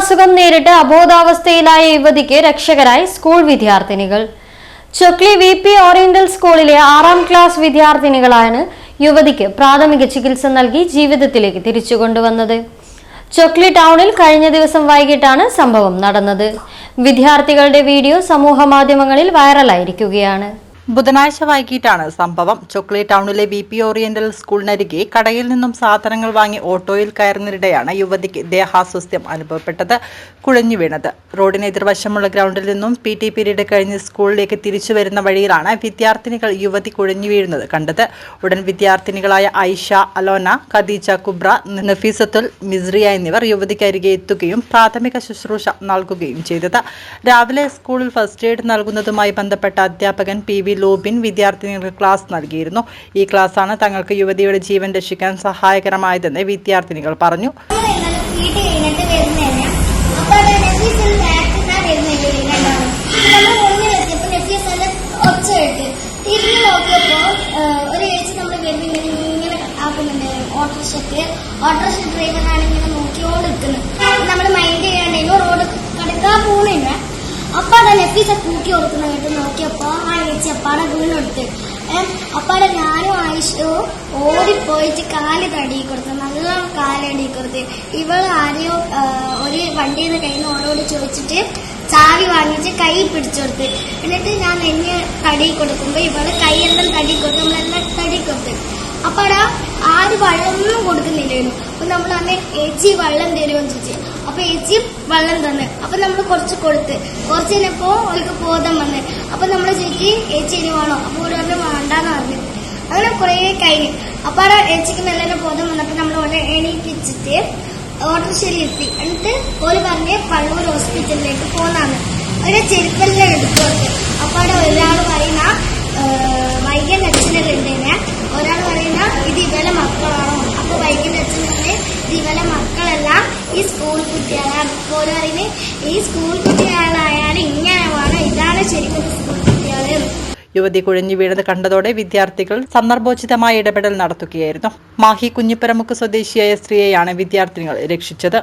അസുഖം നേരിട്ട് അബോധാവസ്ഥയിലായ യുവതിക്ക് രക്ഷകരായി സ്കൂൾ വിദ്യാർത്ഥിനികൾ. ചൊക്ലി VP ഓറിയന്റൽ സ്കൂളിലെ 6ാം ക്ലാസ് വിദ്യാർത്ഥിനികളാണ് യുവതിക്ക് പ്രാഥമിക ചികിത്സ നൽകി ജീവിതത്തിലേക്ക് തിരിച്ചു കൊണ്ടുവന്നത്. ചൊക്ലി ടൗണിൽ കഴിഞ്ഞ ദിവസം വൈകിട്ടാണ് സംഭവം നടന്നത്. വിദ്യാർത്ഥികളുടെ വീഡിയോ സമൂഹമാധ്യമങ്ങളിൽ വൈറലായിരിക്കുകയാണ്. ബുധനാഴ്ച വൈകിട്ടാണ് സംഭവം. ചൊക്ലി ടൗണിലെ VP ഓറിയന്റൽ സ്കൂളിനരികെ കടയിൽ നിന്നും സാധനങ്ങൾ വാങ്ങി ഓട്ടോയിൽ കയറുന്നതിനിടെയാണ് യുവതിക്ക് ദേഹാസ്വാസ്ഥ്യം അനുഭവപ്പെട്ടത്. കുഴഞ്ഞു വീണത്. റോഡിന് എതിർവശമുള്ള ഗ്രൗണ്ടിൽ നിന്നും PT പീരീഡ് കഴിഞ്ഞ് സ്കൂളിലേക്ക് തിരിച്ചു വരുന്ന വഴിയിലാണ് വിദ്യാർത്ഥിനികൾ യുവതി കുഴഞ്ഞു വീഴുന്നത് കണ്ടത്. ഉടൻ വിദ്യാർത്ഥിനികളായ ഐഷ, അലോന, ഖദീജ കുബ്ര, നഫീസത്തുൽ മിസ്രിയ എന്നിവർ യുവതിക്കരികെ എത്തുകയും പ്രാഥമിക ശുശ്രൂഷ നൽകുകയും ചെയ്തത്. രാവിലെ സ്കൂളിൽ ഫസ്റ്റ് എയ്ഡ് നൽകുന്നതുമായി ബന്ധപ്പെട്ട അധ്യാപകൻ PV ലോബിൻ വിദ്യാർത്ഥിനികൾക്ക് ക്ലാസ് നൽകിയിരുന്നു. ഈ ക്ലാസ്സാണ് തങ്ങൾക്ക് യുവതിയുടെ ജീവൻ രക്ഷിക്കാൻ സഹായകരമായതെന്ന് വിദ്യാർത്ഥിനികൾ പറഞ്ഞു. ഓട്ടോറിക്ഷ ഡ്രൈവറാണെങ്കിൽ നോക്കിയോണ്ട് നിൽക്കുന്നത് നമ്മൾ മൈൻഡ് ചെയ്യാണ്ടെങ്കിൽ റോഡ് കടക്കാൻ പോകുന്നില്ല. അപ്പൊ നെഫീസ കൂട്ടി കൊടുക്കുന്ന കേട്ട് നോക്കിയപ്പോ ആ ചേച്ചി അപ്പാടെ വീണെടുത്ത് അപ്പാടെ ഞാനും ആയിഷവും ഓടിപ്പോയിട്ട് കാല് തടി കൊടുത്ത്, നല്ല കാലടി കൊടുത്ത്. ഇവള് ആരെയോ ഒരു വണ്ടിയിൽ നിന്ന് കയ്യിൽ നിന്ന് ഓരോട് ചോദിച്ചിട്ട് ചാവി വാങ്ങിച്ച് കൈ പിടിച്ചു കൊടുത്ത്. എന്നിട്ട് ഞാൻ എന്നെ തടി കൊടുക്കുമ്പോ ഇവള് കൈയെല്ലാം തടി കൊടുത്ത്, നമ്മളെല്ലാം തടി കൊടുത്ത്. അപ്പാടാ ആര് വെള്ളമൊന്നും കൊടുക്കുന്നില്ലായിരുന്നു. അപ്പൊ നമ്മൾ അന്ന് ഏച്ചി വെള്ളം തരുമെന്ന് ചോദിച്ചു. അപ്പൊ ഏച്ചി വെള്ളം തന്ന്. അപ്പൊ നമ്മൾ കുറച്ച് കൊടുത്ത്. കുറച്ച് കഴിഞ്ഞപ്പോ അവൾക്ക് ബോധം വന്ന്. അപ്പൊ നമ്മള് ചോദിക്കി ഏച്ചി ഇനി വേണോ? അപ്പൊ ഒരു പറഞ്ഞ് വേണ്ടാന്ന് പറഞ്ഞു. അങ്ങനെ കുറെ കഴിഞ്ഞ് അപ്പാടെ ഏച്ചിക്ക് നല്ല ബോധം വന്നപ്പോ നമ്മൾ ഓരോ എണീപ്പിച്ചിട്ട് ഓട്ടോറിക്ഷയിൽ എത്തി. എന്നിട്ട് ഓര് പറഞ്ഞ് പള്ളൂർ ഹോസ്പിറ്റലിലേക്ക് പോന്നാണ്. ഒരു ചെരുപ്പെല്ലാം എടുത്തു കൊടുത്ത്. അപ്പാടെ ഒരാൾ പറയുന്ന വൈകൻ അച്ഛനെല്ലാം ഉണ്ടേനെ, ഒരാൾ പറയുന്ന ഇത് ഇവലെ മക്കളാണോ? അപ്പൊ വൈകൻ അച്ഛൻ പറഞ്ഞ് ഇത് ഇവലെ മക്കളെല്ലാം ഈ സ്കൂൾ കുട്ടികളാണ്. ഓരോ പറയുന്നത് ഈ സ്കൂൾ കുട്ടികളായാലും ഇങ്ങനെ വേണം, ഇതാണ് ശരിക്കും സ്കൂൾ കുട്ടികള്. യുവതി കുഴഞ്ഞു വീണത് കണ്ടതോടെ വിദ്യാർത്ഥികൾ സന്ദർഭോചിതമായ ഇടപെടൽ നടത്തുകയായിരുന്നു. മാഹി കുഞ്ഞിപ്പരമുക്ക് സ്വദേശിയായ സ്ത്രീയെയാണ് വിദ്യാർത്ഥിനികൾ രക്ഷിച്ചത്.